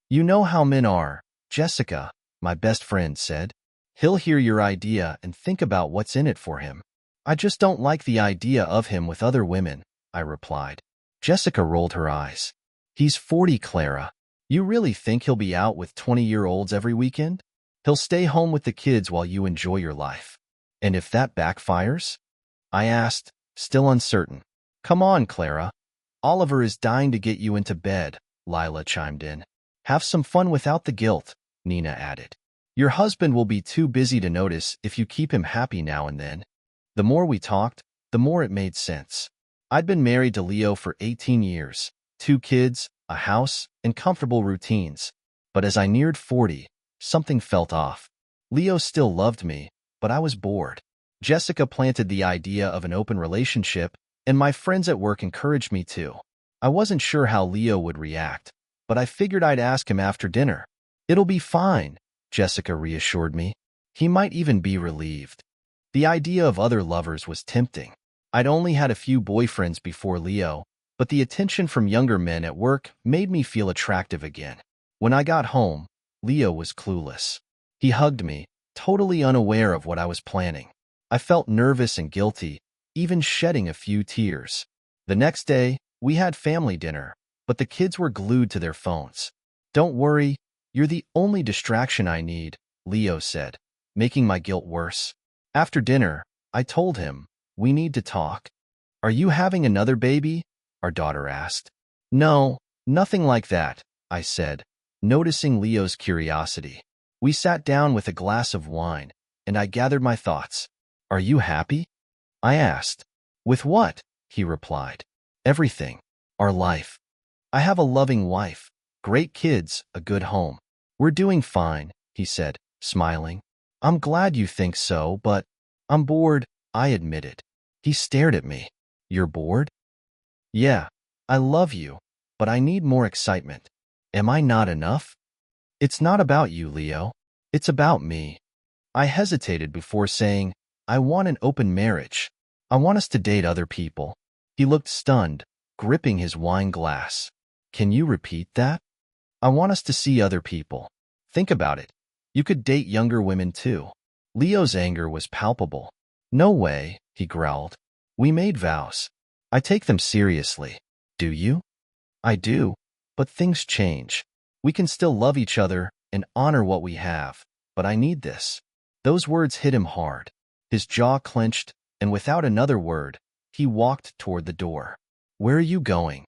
You know how men are, Jessica, my best friend said. He'll hear your idea and think about what's in it for him. I just don't like the idea of him with other women, I replied. Jessica rolled her eyes. He's 40, Clara. You really think he'll be out with 20-year-olds every weekend? He'll stay home with the kids while you enjoy your life. And if that backfires? I asked, still uncertain. Come on, Clara. Oliver is dying to get you into bed, Lila chimed in. Have some fun without the guilt, Nina added. Your husband will be too busy to notice if you keep him happy now and then. The more we talked, the more it made sense. I'd been married to Leo for 18 years, 2 kids, a house, and comfortable routines. But as I neared 40, something felt off. Leo still loved me, but I was bored. Jessica planted the idea of an open relationship, and my friends at work encouraged me to. I wasn't sure how Leo would react, but I figured I'd ask him after dinner. It'll be fine, Jessica reassured me. He might even be relieved. The idea of other lovers was tempting. I'd only had a few boyfriends before Leo, but the attention from younger men at work made me feel attractive again. When I got home, Leo was clueless. He hugged me, totally unaware of what I was planning. I felt nervous and guilty, even shedding a few tears. The next day, we had family dinner, but the kids were glued to their phones. Don't worry, you're the only distraction I need, Leo said, making my guilt worse. After dinner, I told him, we need to talk. Are you having another baby? Our daughter asked. No, nothing like that, I said, noticing Leo's curiosity. We sat down with a glass of wine, and I gathered my thoughts. Are you happy? I asked. With what? He replied. Everything. Our life. I have a loving wife, great kids, a good home. We're doing fine, he said, smiling. I'm glad you think so, but I'm bored, I admitted. He stared at me. You're bored? Yeah, I love you, but I need more excitement. Am I not enough? It's not about you, Leo. It's about me. I hesitated before saying, I want an open marriage. I want us to date other people. He looked stunned, gripping his wine glass. Can you repeat that? I want us to see other people. Think about it. You could date younger women too. Leo's anger was palpable. No way, he growled. We made vows. I take them seriously. Do you? I do, but things change. We can still love each other and honor what we have, but I need this. Those words hit him hard. His jaw clenched, and without another word, he walked toward the door. Where are you going?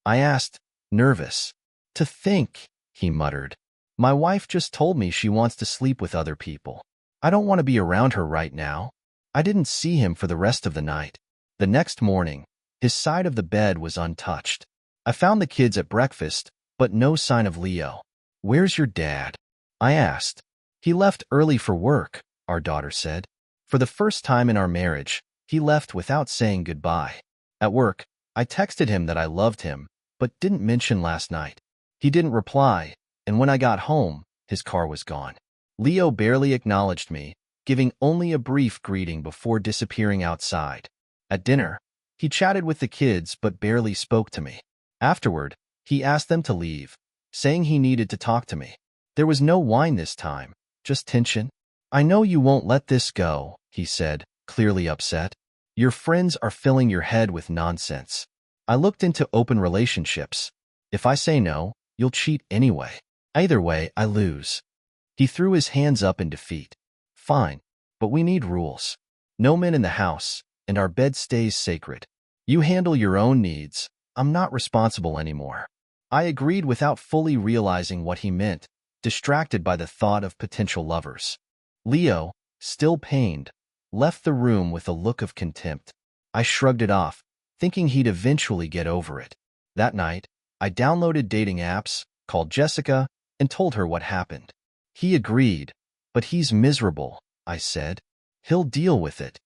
I asked, nervous. To think, he muttered. My wife just told me she wants to sleep with other people. I don't want to be around her right now. I didn't see him for the rest of the night. The next morning, his side of the bed was untouched. I found the kids at breakfast, but no sign of Leo. Where's your dad? I asked. He left early for work, our daughter said. For the first time in our marriage, he left without saying goodbye. At work, I texted him that I loved him, but didn't mention last night. He didn't reply, and when I got home, his car was gone. Leo barely acknowledged me, giving only a brief greeting before disappearing outside. At dinner, he chatted with the kids but barely spoke to me. Afterward, he asked them to leave, saying he needed to talk to me. There was no wine this time, just tension. I know you won't let this go, he said, clearly upset. Your friends are filling your head with nonsense. I looked into open relationships. If I say no, you'll cheat anyway. Either way, I lose. He threw his hands up in defeat. Fine, but we need rules. No men in the house, and our bed stays sacred. You handle your own needs. I'm not responsible anymore. I agreed without fully realizing what he meant, distracted by the thought of potential lovers. Leo, still pained, left the room with a look of contempt. I shrugged it off, thinking he'd eventually get over it. That night, I downloaded dating apps, called Jessica, and told her what happened. He agreed, but he's miserable, I said. He'll deal with it.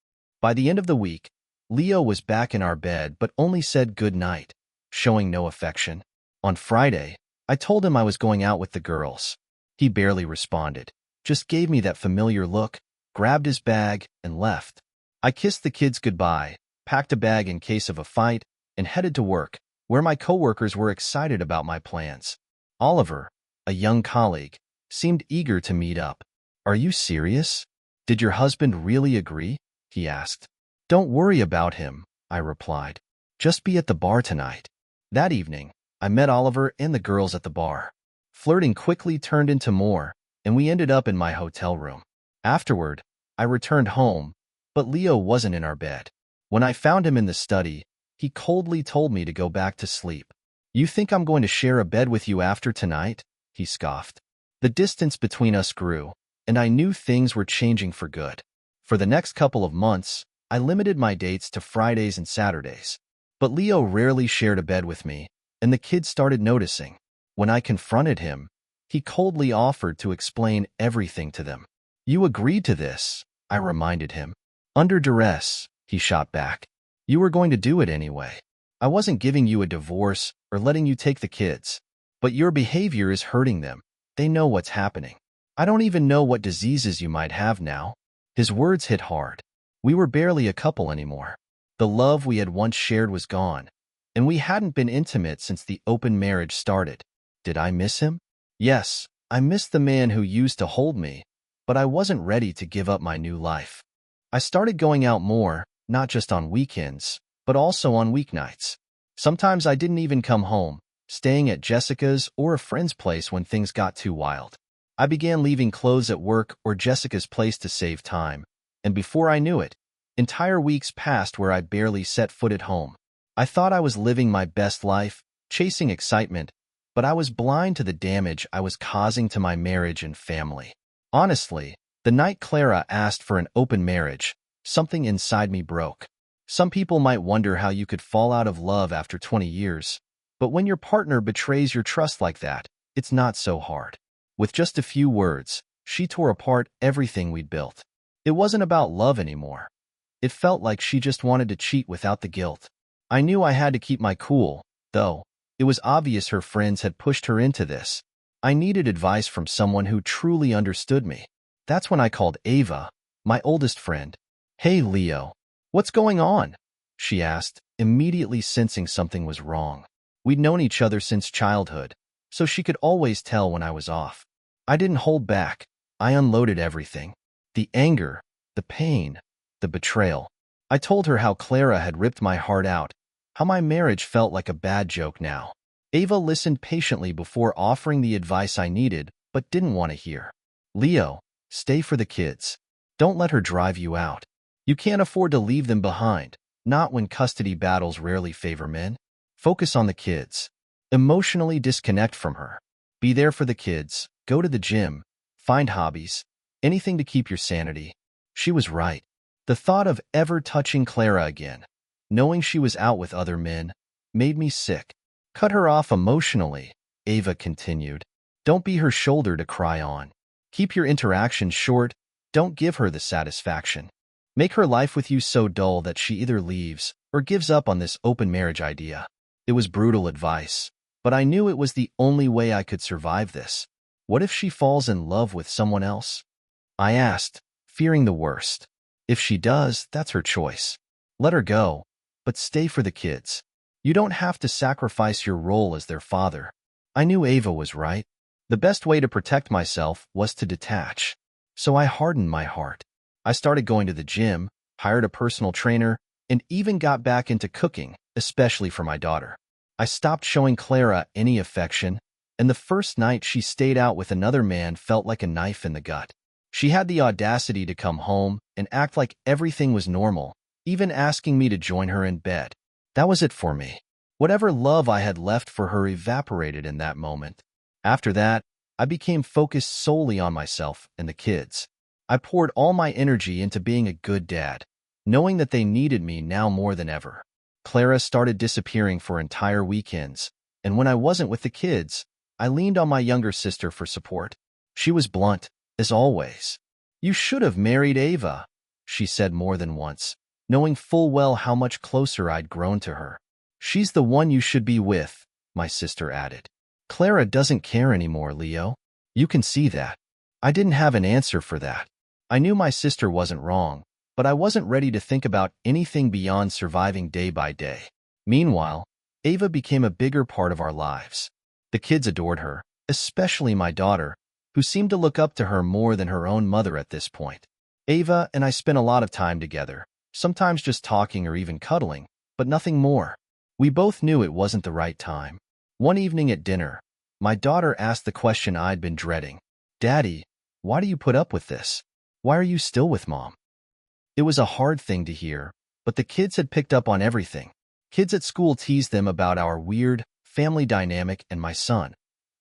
By the end of the week, Leo was back in our bed but only said good night, showing no affection. On Friday, I told him I was going out with the girls. He barely responded, just gave me that familiar look, grabbed his bag, and left. I kissed the kids goodbye, packed a bag in case of a fight, and headed to work, where my coworkers were excited about my plans. Oliver, a young colleague, seemed eager to meet up. "Are you serious? Did your husband really agree?" he asked. "Don't worry about him," I replied. "Just be at the bar tonight." That evening, I met Oliver and the girls at the bar. Flirting quickly turned into more, and we ended up in my hotel room. Afterward, I returned home, but Leo wasn't in our bed. When I found him in the study, he coldly told me to go back to sleep. "You think I'm going to share a bed with you after tonight?" he scoffed. The distance between us grew, and I knew things were changing for good. For the next couple of months, I limited my dates to Fridays and Saturdays. But Leo rarely shared a bed with me, and the kids started noticing. When I confronted him, he coldly offered to explain everything to them. "You agreed to this," I reminded him. "Under duress," he shot back. "You were going to do it anyway. I wasn't giving you a divorce or letting you take the kids. But your behavior is hurting them. They know what's happening. I don't even know what diseases you might have now." His words hit hard. We were barely a couple anymore. The love we had once shared was gone, and we hadn't been intimate since the open marriage started. Did I miss him? Yes, I missed the man who used to hold me, but I wasn't ready to give up my new life. I started going out more, not just on weekends, but also on weeknights. Sometimes I didn't even come home, staying at Jessica's or a friend's place when things got too wild. I began leaving clothes at work or Jessica's place to save time, and before I knew it, entire weeks passed where I barely set foot at home. I thought I was living my best life, chasing excitement, but I was blind to the damage I was causing to my marriage and family. Honestly, the night Clara asked for an open marriage, something inside me broke. Some people might wonder how you could fall out of love after 20 years, but when your partner betrays your trust like that, it's not so hard. With just a few words, she tore apart everything we'd built. It wasn't about love anymore. It felt like she just wanted to cheat without the guilt. I knew I had to keep my cool, though. It was obvious her friends had pushed her into this. I needed advice from someone who truly understood me. That's when I called Ava, my oldest friend. "Hey, Leo, what's going on?" she asked, immediately sensing something was wrong. We'd known each other since childhood, so she could always tell when I was off. I didn't hold back. I unloaded everything. The anger, the pain, the betrayal. I told her how Clara had ripped my heart out, how my marriage felt like a bad joke now. Ava listened patiently before offering the advice I needed, but didn't want to hear. "Leo, stay for the kids. Don't let her drive you out. You can't afford to leave them behind, not when custody battles rarely favor men. Focus on the kids. Emotionally disconnect from her. Be there for the kids, go to the gym, find hobbies, anything to keep your sanity." She was right. The thought of ever touching Clara again, knowing she was out with other men, made me sick. "Cut her off emotionally," Ava continued. "Don't be her shoulder to cry on. Keep your interactions short. Don't give her the satisfaction. Make her life with you so dull that she either leaves or gives up on this open marriage idea." It was brutal advice, but I knew it was the only way I could survive this. What if she falls in love with someone else? I asked, fearing the worst. If she does, that's her choice. Let her go, but stay for the kids. You don't have to sacrifice your role as their father. I knew Ava was right. The best way to protect myself was to detach. So I hardened my heart. I started going to the gym, hired a personal trainer, and even got back into cooking, especially for my daughter. I stopped showing Clara any affection, and the first night she stayed out with another man felt like a knife in the gut. She had the audacity to come home and act like everything was normal, even asking me to join her in bed. That was it for me. Whatever love I had left for her evaporated in that moment. After that, I became focused solely on myself and the kids. I poured all my energy into being a good dad, knowing that they needed me now more than ever. Clara started disappearing for entire weekends, and when I wasn't with the kids, I leaned on my younger sister for support. She was blunt, as always. "You should have married Ava," she said more than once, knowing full well how much closer I'd grown to her. "She's the one you should be with," my sister added. "Clara doesn't care anymore, Leo. You can see that." I didn't have an answer for that. I knew my sister wasn't wrong, but I wasn't ready to think about anything beyond surviving day by day. Meanwhile, Ava became a bigger part of our lives. The kids adored her, especially my daughter, who seemed to look up to her more than her own mother at this point. Ava and I spent a lot of time together, sometimes just talking or even cuddling, but nothing more. We both knew it wasn't the right time. One evening at dinner, my daughter asked the question I'd been dreading. "Daddy, why do you put up with this? Why are you still with Mom?" It was a hard thing to hear, but the kids had picked up on everything. Kids at school teased them about our weird family dynamic, and my son,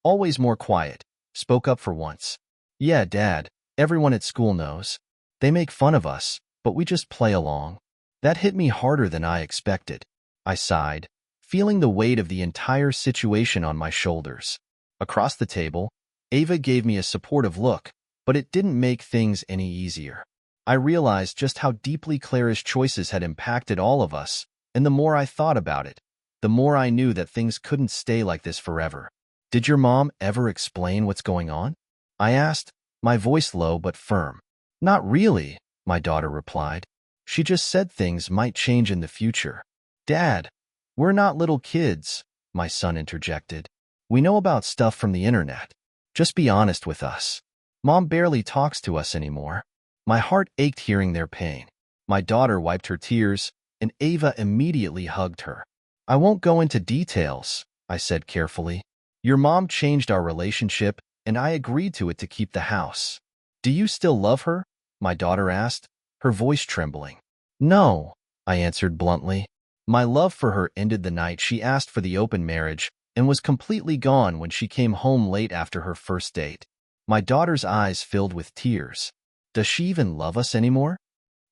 always more quiet, spoke up for once. "Yeah, Dad, everyone at school knows. They make fun of us, but we just play along." That hit me harder than I expected. I sighed, feeling the weight of the entire situation on my shoulders. Across the table, Ava gave me a supportive look, but it didn't make things any easier. I realized just how deeply Clara's choices had impacted all of us, and the more I thought about it, the more I knew that things couldn't stay like this forever. "Did your mom ever explain what's going on?" I asked, my voice low but firm. "Not really," my daughter replied. "She just said things might change in the future." "Dad, we're not little kids," my son interjected. "We know about stuff from the internet. Just be honest with us. Mom barely talks to us anymore." My heart ached hearing their pain. My daughter wiped her tears, and Ava immediately hugged her. "I won't go into details," I said carefully. "Your mom changed our relationship, and I agreed to it to keep the house." "Do you still love her?" my daughter asked, her voice trembling. "No," I answered bluntly. My love for her ended the night she asked for the open marriage and was completely gone when she came home late after her first date. My daughter's eyes filled with tears. "Does she even love us anymore?"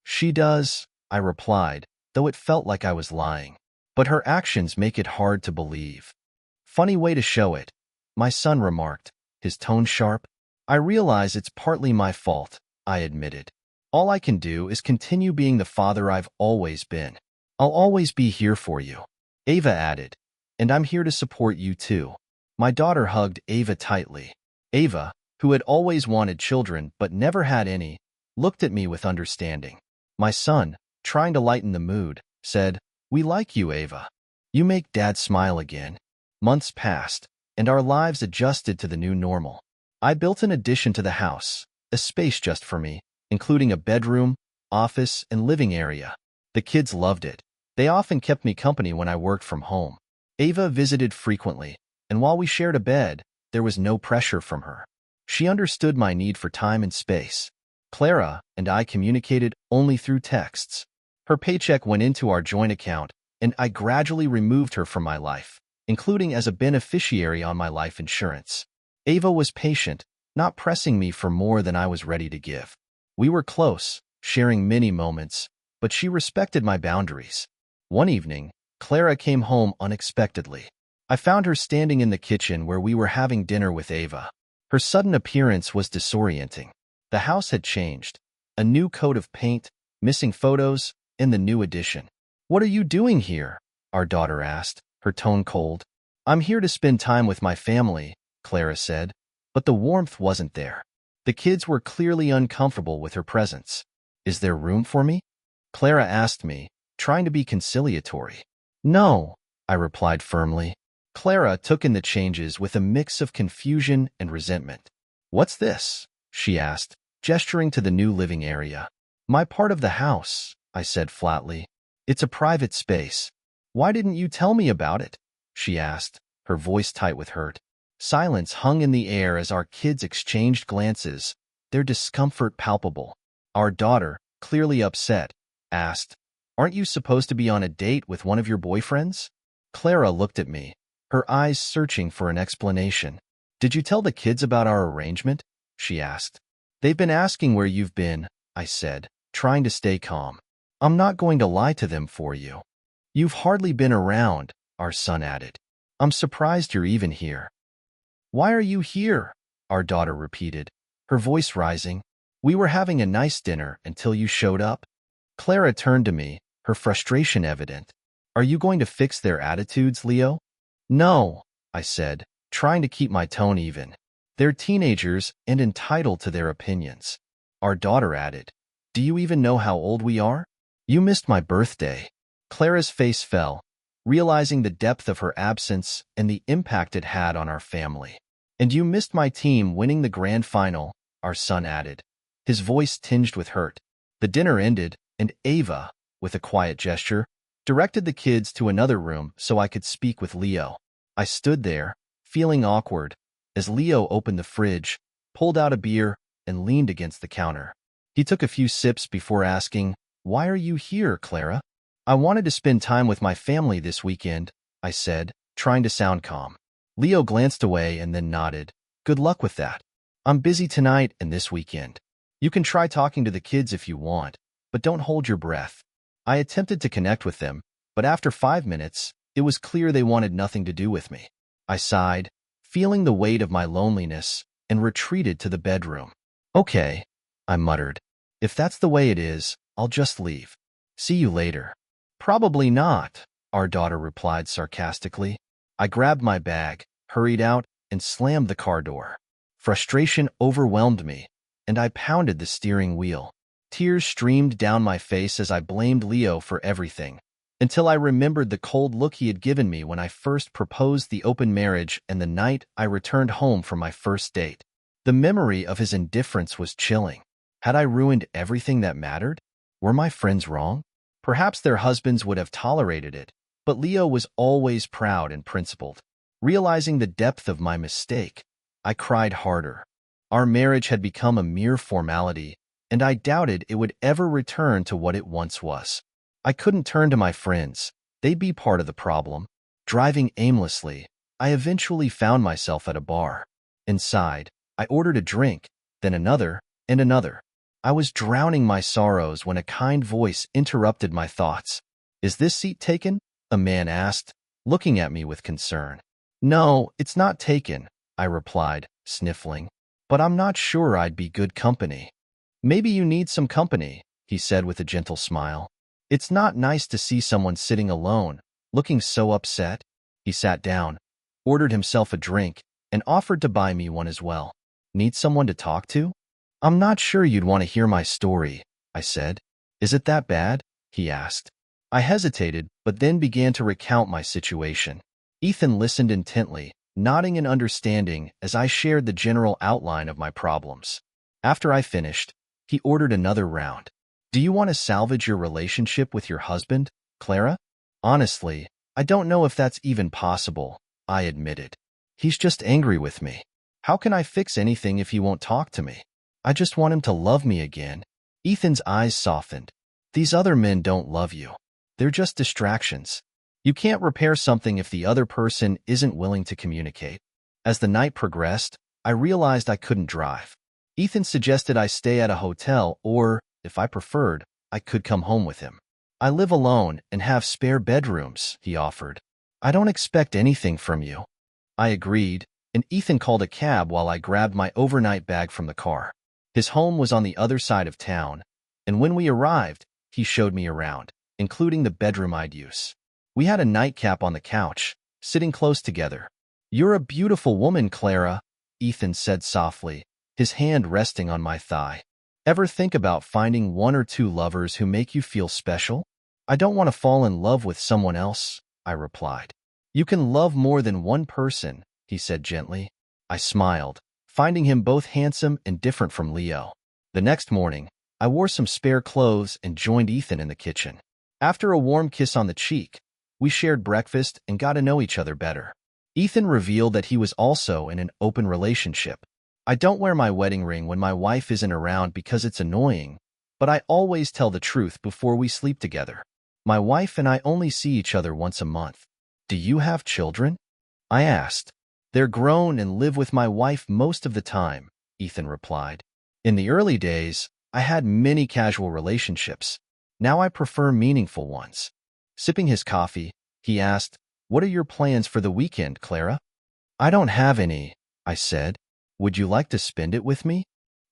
"She does," I replied, though it felt like I was lying. "But her actions make it hard to believe." "Funny way to show it," my son remarked, his tone sharp. "I realize it's partly my fault," I admitted. "All I can do is continue being the father I've always been. I'll always be here for you," Ava added, "and I'm here to support you too." My daughter hugged Ava tightly. Ava, who had always wanted children but never had any, looked at me with understanding. My son, trying to lighten the mood, said, "We like you, Ava. You make Dad smile again." Months passed, and our lives adjusted to the new normal. I built an addition to the house, a space just for me, including a bedroom, office, and living area. The kids loved it. They often kept me company when I worked from home. Ava visited frequently, and while we shared a bed, there was no pressure from her. She understood my need for time and space. Clara and I communicated only through texts. Her paycheck went into our joint account, and I gradually removed her from my life, including as a beneficiary on my life insurance. Ava was patient, not pressing me for more than I was ready to give. We were close, sharing many moments, but she respected my boundaries. One evening, Clara came home unexpectedly. I found her standing in the kitchen where we were having dinner with Ava. Her sudden appearance was disorienting. The house had changed. A new coat of paint, missing photos, and the new addition. "What are you doing here?" our daughter asked, her tone cold. "I'm here to spend time with my family," Clara said, but the warmth wasn't there. The kids were clearly uncomfortable with her presence. "Is there room for me?" Clara asked me, trying to be conciliatory. "No," I replied firmly. Clara took in the changes with a mix of confusion and resentment. "What's this?" she asked, gesturing to the new living area. "My part of the house," I said flatly. "It's a private space." "Why didn't you tell me about it?" she asked, her voice tight with hurt. Silence hung in the air as our kids exchanged glances, their discomfort palpable. Our daughter, clearly upset, asked, "Aren't you supposed to be on a date with one of your boyfriends?" Clara looked at me, her eyes searching for an explanation. "Did you tell the kids about our arrangement?" she asked. "They've been asking where you've been," I said, trying to stay calm. "I'm not going to lie to them for you." "You've hardly been around," our son added. "I'm surprised you're even here." "Why are you here?" our daughter repeated, her voice rising. "We were having a nice dinner until you showed up." Clara turned to me, her frustration evident. "Are you going to fix their attitudes, Leo?" "No," I said, trying to keep my tone even. "They're teenagers and entitled to their opinions." Our daughter added, "Do you even know how old we are? You missed my birthday." Clara's face fell, realizing the depth of her absence and the impact it had on our family. And you missed my team winning the grand final, our son added, his voice tinged with hurt. The dinner ended, and Ava, with a quiet gesture, directed the kids to another room so I could speak with Leo. I stood there, feeling awkward, as Leo opened the fridge, pulled out a beer, and leaned against the counter. He took a few sips before asking, "Why are you here, Clara?" "I wanted to spend time with my family this weekend," I said, trying to sound calm. Leo glanced away and then nodded. "Good luck with that. I'm busy tonight and this weekend. You can try talking to the kids if you want, but don't hold your breath." I attempted to connect with them, but after 5 minutes, it was clear they wanted nothing to do with me. I sighed, feeling the weight of my loneliness, and retreated to the bedroom. "Okay," I muttered. "If that's the way it is, I'll just leave. See you later." "Probably not," our daughter replied sarcastically. I grabbed my bag, hurried out, and slammed the car door. Frustration overwhelmed me, and I pounded the steering wheel. Tears streamed down my face as I blamed Leo for everything, until I remembered the cold look he had given me when I first proposed the open marriage and the night I returned home from my first date. The memory of his indifference was chilling. Had I ruined everything that mattered? Were my friends wrong? Perhaps their husbands would have tolerated it, but Leo was always proud and principled. Realizing the depth of my mistake, I cried harder. Our marriage had become a mere formality, and I doubted it would ever return to what it once was. I couldn't turn to my friends. They'd be part of the problem. Driving aimlessly, I eventually found myself at a bar. Inside, I ordered a drink, then another, and another. I was drowning my sorrows when a kind voice interrupted my thoughts. "Is this seat taken?" a man asked, looking at me with concern. "No, it's not taken," I replied, sniffling. "But I'm not sure I'd be good company." "Maybe you need some company," he said with a gentle smile. "It's not nice to see someone sitting alone, looking so upset." He sat down, ordered himself a drink, and offered to buy me one as well. "Need someone to talk to?" "I'm not sure you'd want to hear my story," I said. "Is it that bad?" he asked. I hesitated, but then began to recount my situation. Ethan listened intently, nodding in understanding as I shared the general outline of my problems. After I finished, he ordered another round. "Do you want to salvage your relationship with your husband, Clara?" "Honestly, I don't know if that's even possible," I admitted. "He's just angry with me. How can I fix anything if he won't talk to me? I just want him to love me again." Ethan's eyes softened. "These other men don't love you. They're just distractions. You can't repair something if the other person isn't willing to communicate." As the night progressed, I realized I couldn't drive. Ethan suggested I stay at a hotel or, if I preferred, I could come home with him. "I live alone and have spare bedrooms," he offered. "I don't expect anything from you." I agreed, and Ethan called a cab while I grabbed my overnight bag from the car. His home was on the other side of town, and when we arrived, he showed me around, including the bedroom I'd use. We had a nightcap on the couch, sitting close together. "You're a beautiful woman, Clara," Ethan said softly, his hand resting on my thigh. "Ever think about finding one or two lovers who make you feel special?" "I don't want to fall in love with someone else," I replied. "You can love more than one person," he said gently. I smiled, finding him both handsome and different from Leo. The next morning, I wore some spare clothes and joined Ethan in the kitchen. After a warm kiss on the cheek, we shared breakfast and got to know each other better. Ethan revealed that he was also in an open relationship. "I don't wear my wedding ring when my wife isn't around because it's annoying, but I always tell the truth before we sleep together. My wife and I only see each other once a month." "Do you have children?" I asked. "They're grown and live with my wife most of the time," Ethan replied. "In the early days, I had many casual relationships. Now I prefer meaningful ones." Sipping his coffee, he asked, "What are your plans for the weekend, Clara?" "I don't have any," I said. "Would you like to spend it with me?"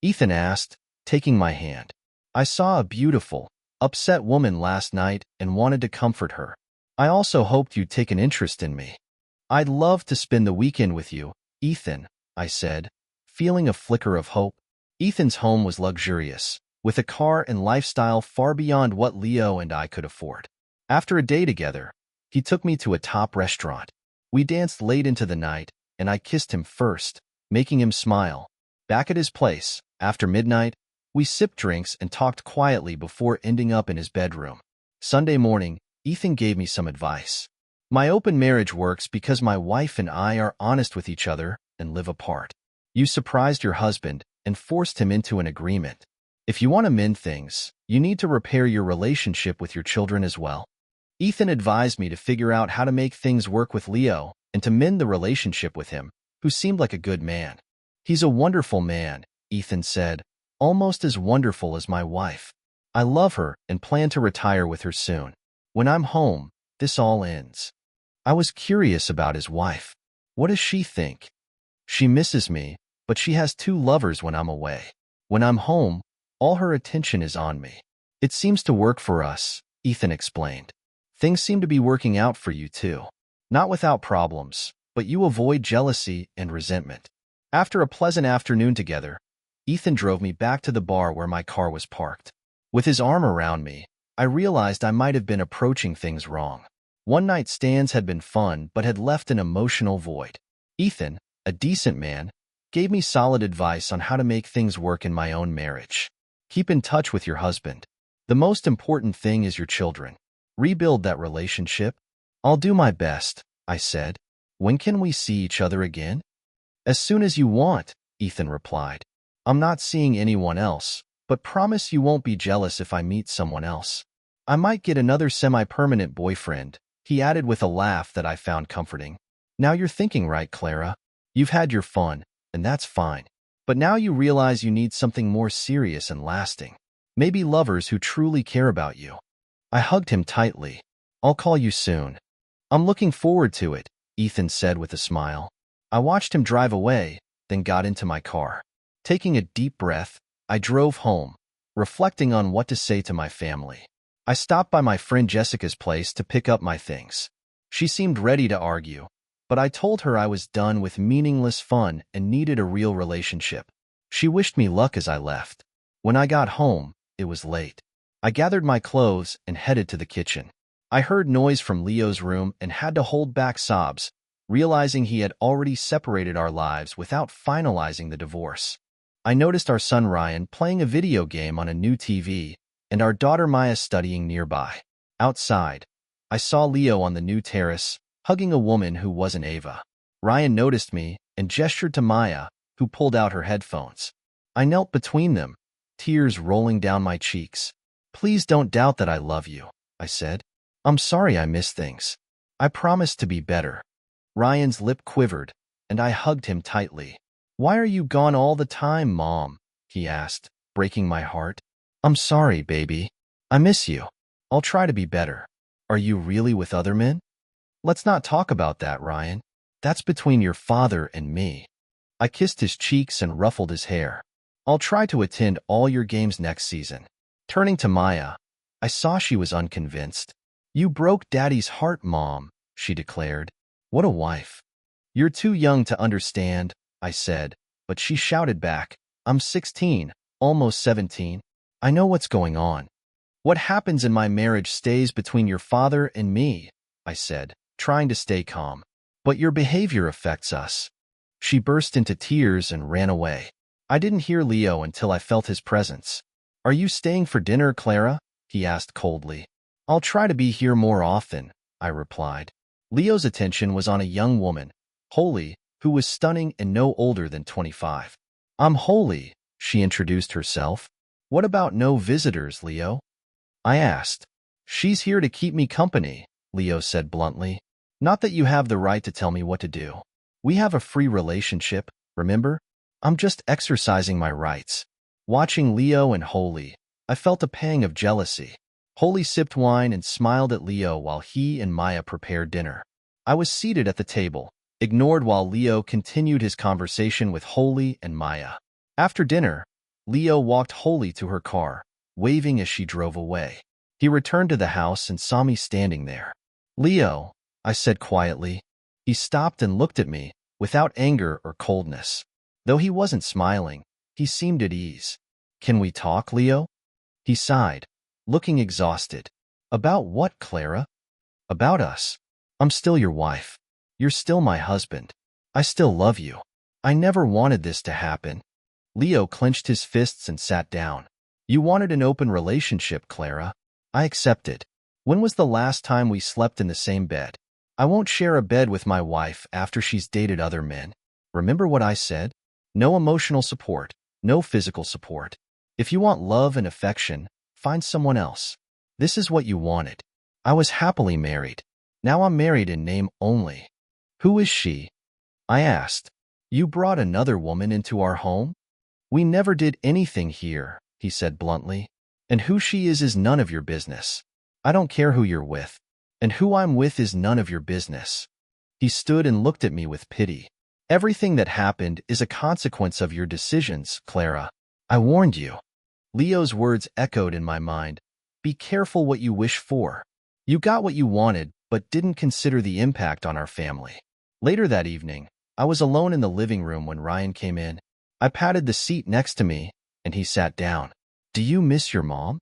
Ethan asked, taking my hand. "I saw a beautiful, upset woman last night and wanted to comfort her. I also hoped you'd take an interest in me." "I'd love to spend the weekend with you, Ethan," I said, feeling a flicker of hope. Ethan's home was luxurious, with a car and lifestyle far beyond what Leo and I could afford. After a day together, he took me to a top restaurant. We danced late into the night, and I kissed him first, making him smile. Back at his place, after midnight, we sipped drinks and talked quietly before ending up in his bedroom. Sunday morning, Ethan gave me some advice. My open marriage works because my wife and I are honest with each other and live apart. You surprised your husband and forced him into an agreement. If you want to mend things, you need to repair your relationship with your children as well. Ethan advised me to figure out how to make things work with Leo and to mend the relationship with him, who seemed like a good man. He's a wonderful man, Ethan said, almost as wonderful as my wife. I love her and plan to retire with her soon. When I'm home, this all ends. I was curious about his wife. What does she think? She misses me, but she has two lovers when I'm away. When I'm home, all her attention is on me. It seems to work for us, Ethan explained. Things seem to be working out for you too. Not without problems, but you avoid jealousy and resentment. After a pleasant afternoon together, Ethan drove me back to the bar where my car was parked. With his arm around me, I realized I might have been approaching things wrong. One-night stands had been fun but had left an emotional void. Ethan, a decent man, gave me solid advice on how to make things work in my own marriage. Keep in touch with your husband. The most important thing is your children. Rebuild that relationship. I'll do my best, I said. When can we see each other again? As soon as you want, Ethan replied. I'm not seeing anyone else, but promise you won't be jealous if I meet someone else. I might get another semi-permanent boyfriend, he added with a laugh that I found comforting. Now you're thinking right, Clara. You've had your fun, and that's fine. But now you realize you need something more serious and lasting. Maybe lovers who truly care about you. I hugged him tightly. I'll call you soon. I'm looking forward to it, Ethan said with a smile. I watched him drive away, then got into my car. Taking a deep breath, I drove home, reflecting on what to say to my family. I stopped by my friend Jessica's place to pick up my things. She seemed ready to argue, but I told her I was done with meaningless fun and needed a real relationship. She wished me luck as I left. When I got home, it was late. I gathered my clothes and headed to the kitchen. I heard noise from Leo's room and had to hold back sobs, realizing he had already separated our lives without finalizing the divorce. I noticed our son Ryan playing a video game on a new TV and our daughter Maya studying nearby. Outside, I saw Leo on the new terrace, hugging a woman who wasn't Ava. Ryan noticed me and gestured to Maya, who pulled out her headphones. I knelt between them, tears rolling down my cheeks. Please don't doubt that I love you, I said. I'm sorry I missed things. I promised to be better. Ryan's lip quivered, and I hugged him tightly. Why are you gone all the time, Mom? He asked, breaking my heart. I'm sorry, baby. I miss you. I'll try to be better. Are you really with other men? Let's not talk about that, Ryan. That's between your father and me. I kissed his cheeks and ruffled his hair. I'll try to attend all your games next season. Turning to Maya, I saw she was unconvinced. You broke Daddy's heart, Mom, she declared. What a wife. You're too young to understand, I said, but she shouted back. I'm 16, almost 17. I know what's going on. What happens in my marriage stays between your father and me, I said, trying to stay calm. But your behavior affects us. She burst into tears and ran away. I didn't hear Leo until I felt his presence. Are you staying for dinner, Clara? He asked coldly. I'll try to be here more often, I replied. Leo's attention was on a young woman, Holly, who was stunning and no older than 25. I'm Holly, she introduced herself. What about no visitors, Leo? I asked. She's here to keep me company, Leo said bluntly. Not that you have the right to tell me what to do. We have a free relationship, remember? I'm just exercising my rights. Watching Leo and Holly, I felt a pang of jealousy. Holly sipped wine and smiled at Leo while he and Maya prepared dinner. I was seated at the table, ignored while Leo continued his conversation with Holly and Maya. After dinner, Leo walked Holly to her car, waving as she drove away. He returned to the house and saw me standing there. Leo, I said quietly. He stopped and looked at me, without anger or coldness. Though he wasn't smiling, he seemed at ease. Can we talk, Leo? He sighed, looking exhausted. About what, Clara? About us. I'm still your wife. You're still my husband. I still love you. I never wanted this to happen. Leo clenched his fists and sat down. You wanted an open relationship, Clara. I accepted. When was the last time we slept in the same bed? I won't share a bed with my wife after she's dated other men. Remember what I said? No emotional support, no physical support. If you want love and affection, find someone else. This is what you wanted. I was happily married. Now I'm married in name only. Who is she? I asked. You brought another woman into our home? We never did anything here, he said bluntly. And who she is none of your business. I don't care who you're with. And who I'm with is none of your business. He stood and looked at me with pity. Everything that happened is a consequence of your decisions, Clara. I warned you. Leo's words echoed in my mind. Be careful what you wish for. You got what you wanted, but didn't consider the impact on our family. Later that evening, I was alone in the living room when Ryan came in. I patted the seat next to me, and he sat down. Do you miss your mom?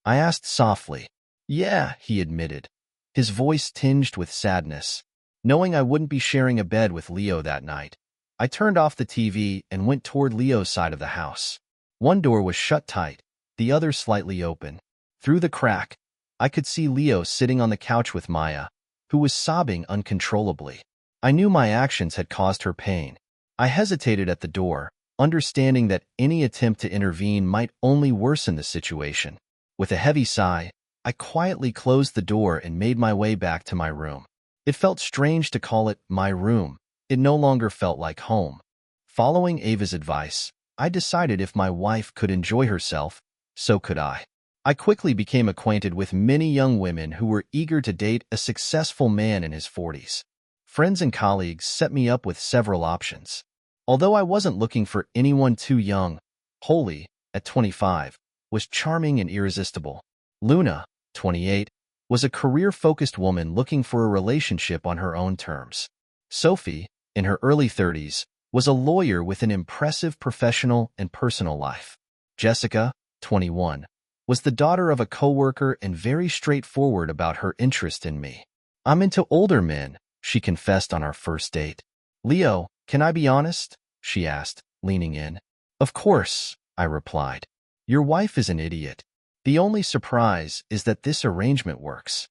I asked softly. Yeah, he admitted, his voice tinged with sadness. Knowing I wouldn't be sharing a bed with Leo that night, I turned off the TV and went toward Leo's side of the house. One door was shut tight, the other slightly open. Through the crack, I could see Leo sitting on the couch with Maya, who was sobbing uncontrollably. I knew my actions had caused her pain. I hesitated at the door, understanding that any attempt to intervene might only worsen the situation. With a heavy sigh, I quietly closed the door and made my way back to my room. It felt strange to call it my room. It no longer felt like home. Following Ava's advice, I decided if my wife could enjoy herself, so could I. I quickly became acquainted with many young women who were eager to date a successful man in his 40s. Friends and colleagues set me up with several options. Although I wasn't looking for anyone too young, Holly, at 25, was charming and irresistible. Luna, 28, was a career-focused woman looking for a relationship on her own terms. Sophie, in her early 30s, was a lawyer with an impressive professional and personal life. Jessica, 21, was the daughter of a coworker and very straightforward about her interest in me. I'm into older men, she confessed on our first date. Leo, can I be honest? She asked, leaning in. Of course, I replied. Your wife is an idiot. The only surprise is that this arrangement works.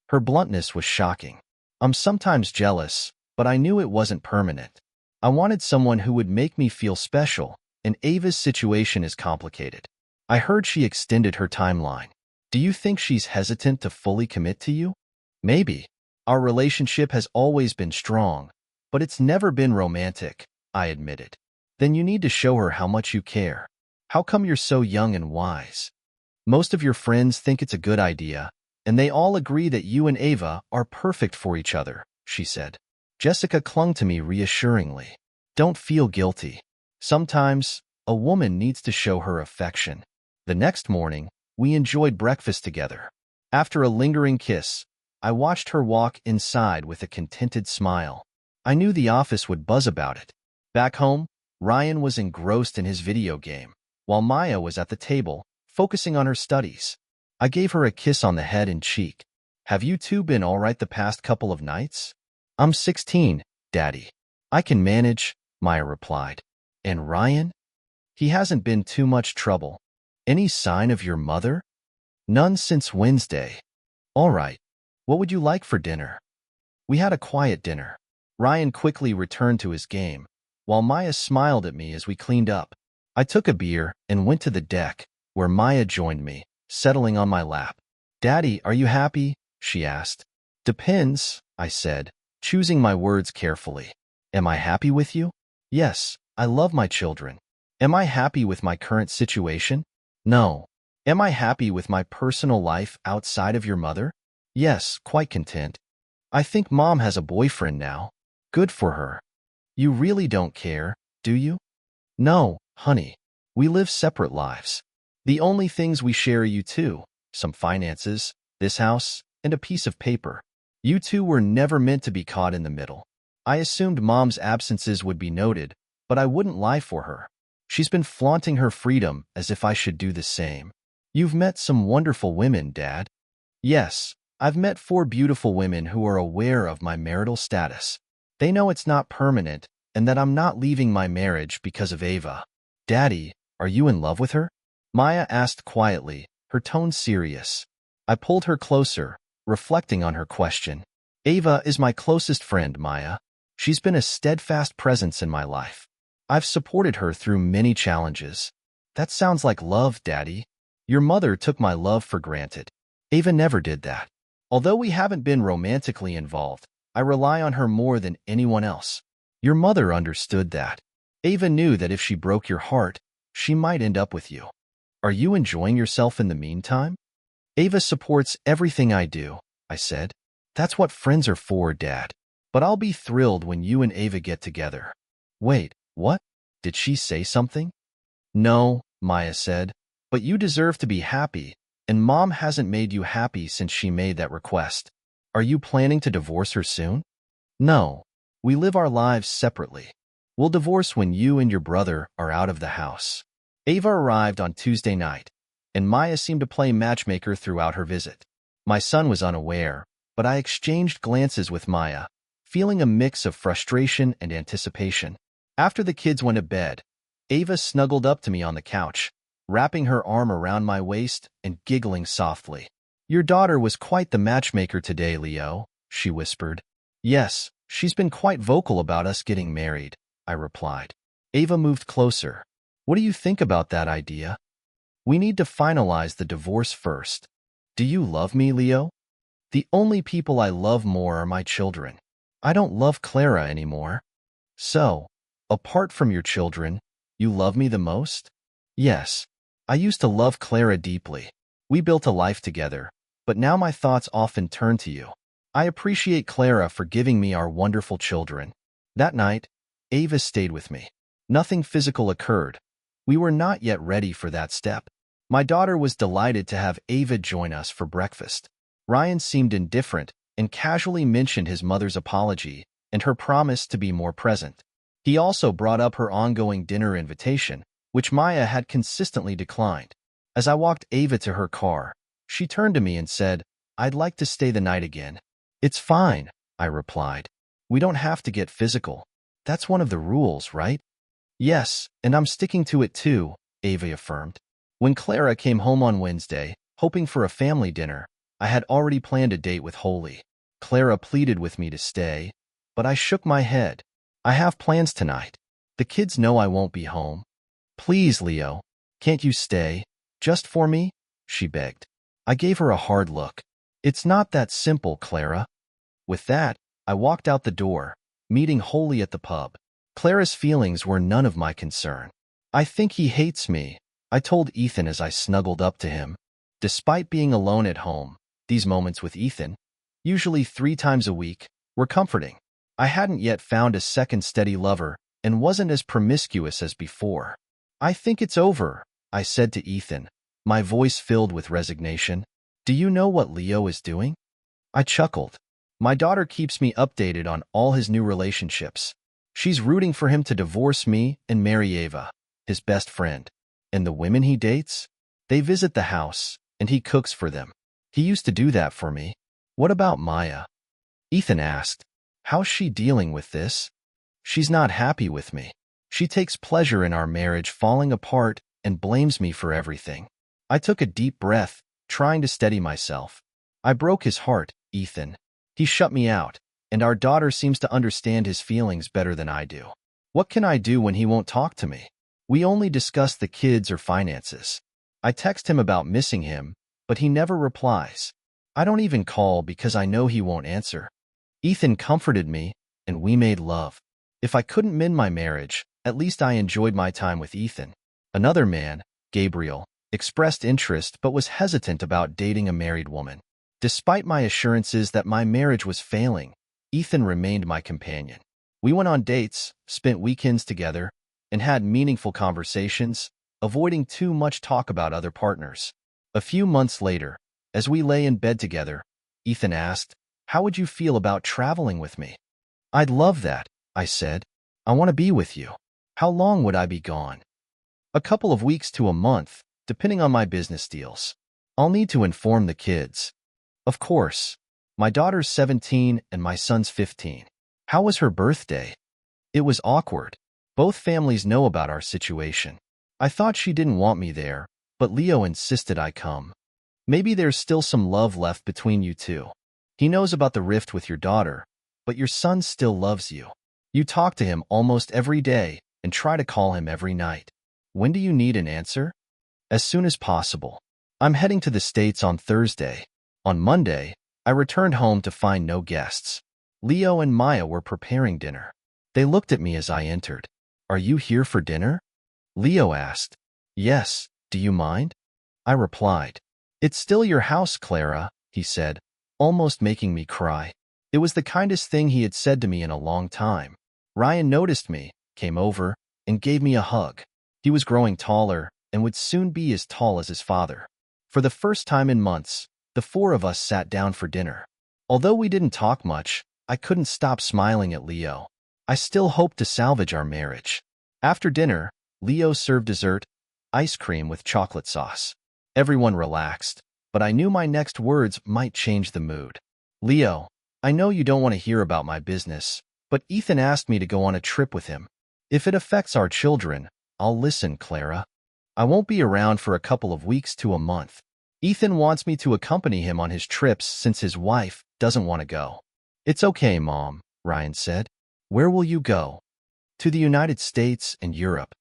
Her bluntness was shocking. I'm sometimes jealous, but I knew it wasn't permanent. I wanted someone who would make me feel special, and Ava's situation is complicated. I heard she extended her timeline. Do you think she's hesitant to fully commit to you? Maybe. Our relationship has always been strong, but it's never been romantic, I admitted. Then you need to show her how much you care. How come you're so young and wise? Most of your friends think it's a good idea, and they all agree that you and Ava are perfect for each other, she said. Jessica clung to me reassuringly. Don't feel guilty. Sometimes, a woman needs to show her affection. The next morning, we enjoyed breakfast together. After a lingering kiss, I watched her walk inside with a contented smile. I knew the office would buzz about it. Back home, Ryan was engrossed in his video game, while Maya was at the table, focusing on her studies. I gave her a kiss on the head and cheek. Have you two been all right the past couple of nights? I'm 16, Daddy. I can manage, Maya replied. And Ryan? He hasn't been too much trouble. Any sign of your mother? None since Wednesday. All right. What would you like for dinner? We had a quiet dinner. Ryan quickly returned to his game, while Maya smiled at me as we cleaned up. I took a beer and went to the deck, where Maya joined me, settling on my lap. Daddy, are you happy? She asked. Depends, I said, choosing my words carefully. Am I happy with you? Yes, I love my children. Am I happy with my current situation? No. Am I happy with my personal life outside of your mother? Yes, quite content. I think Mom has a boyfriend now. Good for her. You really don't care, do you? No, honey. We live separate lives. The only things we share are you two, some finances, this house, and a piece of paper. You two were never meant to be caught in the middle. I assumed Mom's absences would be noted, but I wouldn't lie for her. She's been flaunting her freedom as if I should do the same. You've met some wonderful women, Dad. Yes, I've met 4 beautiful women who are aware of my marital status. They know it's not permanent, and that I'm not leaving my marriage because of Ava. Daddy, are you in love with her? Maya asked quietly, her tone serious. I pulled her closer, reflecting on her question. Ava is my closest friend, Maya. She's been a steadfast presence in my life. I've supported her through many challenges. That sounds like love, Daddy. Your mother took my love for granted. Ava never did that. Although we haven't been romantically involved, I rely on her more than anyone else. Your mother understood that. Ava knew that if she broke your heart, she might end up with you. Are you enjoying yourself in the meantime? Ava supports everything I do, I said. That's what friends are for, Dad. But I'll be thrilled when you and Ava get together. Wait, what? Did she say something? No, Maya said. But you deserve to be happy, and Mom hasn't made you happy since she made that request. Are you planning to divorce her soon? No. We live our lives separately. We'll divorce when you and your brother are out of the house. Ava arrived on Tuesday night, and Maya seemed to play matchmaker throughout her visit. My son was unaware, but I exchanged glances with Maya, feeling a mix of frustration and anticipation. After the kids went to bed, Ava snuggled up to me on the couch, wrapping her arm around my waist and giggling softly. Your daughter was quite the matchmaker today, Leo, she whispered. Yes, she's been quite vocal about us getting married, I replied. Ava moved closer. What do you think about that idea? We need to finalize the divorce first. Do you love me, Leo? The only people I love more are my children. I don't love Clara anymore. So, apart from your children, you love me the most? Yes. I used to love Clara deeply. We built a life together, but now my thoughts often turn to you. I appreciate Clara for giving me our wonderful children. That night, Ava stayed with me. Nothing physical occurred. We were not yet ready for that step. My daughter was delighted to have Ava join us for breakfast. Ryan seemed indifferent and casually mentioned his mother's apology and her promise to be more present. He also brought up her ongoing dinner invitation, which Maya had consistently declined. As I walked Ava to her car, she turned to me and said, I'd like to stay the night again. It's fine, I replied. We don't have to get physical. That's one of the rules, right? Yes, and I'm sticking to it too, Ava affirmed. When Clara came home on Wednesday, hoping for a family dinner, I had already planned a date with Holly. Clara pleaded with me to stay, but I shook my head. I have plans tonight. The kids know I won't be home. Please, Leo, can't you stay? Just for me? She begged. I gave her a hard look. It's not that simple, Clara. With that, I walked out the door, meeting Holly at the pub. Clara's feelings were none of my concern. I think he hates me, I told Ethan as I snuggled up to him. Despite being alone at home, these moments with Ethan, usually 3 times a week, were comforting. I hadn't yet found a second steady lover and wasn't as promiscuous as before. I think it's over, I said to Ethan, my voice filled with resignation. Do you know what Leo is doing? I chuckled. My daughter keeps me updated on all his new relationships. She's rooting for him to divorce me and marry Ava, his best friend. And the women he dates? They visit the house, and he cooks for them. He used to do that for me. What about Maya? Ethan asked. How's she dealing with this? She's not happy with me. She takes pleasure in our marriage falling apart and blames me for everything. I took a deep breath, trying to steady myself. I broke his heart, Ethan. He shut me out, and our daughter seems to understand his feelings better than I do. What can I do when he won't talk to me? We only discuss the kids or finances. I text him about missing him, but he never replies. I don't even call because I know he won't answer. Ethan comforted me, and we made love. If I couldn't mend my marriage, at least I enjoyed my time with Ethan. Another man, Gabriel, expressed interest but was hesitant about dating a married woman. Despite my assurances that my marriage was failing, Ethan remained my companion. We went on dates, spent weekends together, and had meaningful conversations, avoiding too much talk about other partners. A few months later, as we lay in bed together, Ethan asked, How would you feel about traveling with me? I'd love that, I said. I want to be with you. How long would I be gone? A couple of weeks to a month, depending on my business deals. I'll need to inform the kids. Of course. My daughter's 17 and my son's 15. How was her birthday? It was awkward. Both families know about our situation. I thought she didn't want me there, but Leo insisted I come. Maybe there's still some love left between you two. He knows about the rift with your daughter, but your son still loves you. You talk to him almost every day and try to call him every night. When do you need an answer? As soon as possible. I'm heading to the States on Thursday. On Monday, I returned home to find no guests. Leo and Maya were preparing dinner. They looked at me as I entered. Are you here for dinner? Leo asked. Yes, do you mind? I replied. It's still your house, Clara, he said, almost making me cry. It was the kindest thing he had said to me in a long time. Ryan noticed me, came over, and gave me a hug. He was growing taller and would soon be as tall as his father. For the first time in months, the four of us sat down for dinner. Although we didn't talk much, I couldn't stop smiling at Leo. I still hoped to salvage our marriage. After dinner, Leo served dessert, ice cream with chocolate sauce. Everyone relaxed, but I knew my next words might change the mood. Leo, I know you don't want to hear about my business, but Ethan asked me to go on a trip with him. If it affects our children, I'll listen, Clara. I won't be around for a couple of weeks to a month. Ethan wants me to accompany him on his trips since his wife doesn't want to go. It's okay, Mom, Ryan said. Where will you go? To the United States and Europe.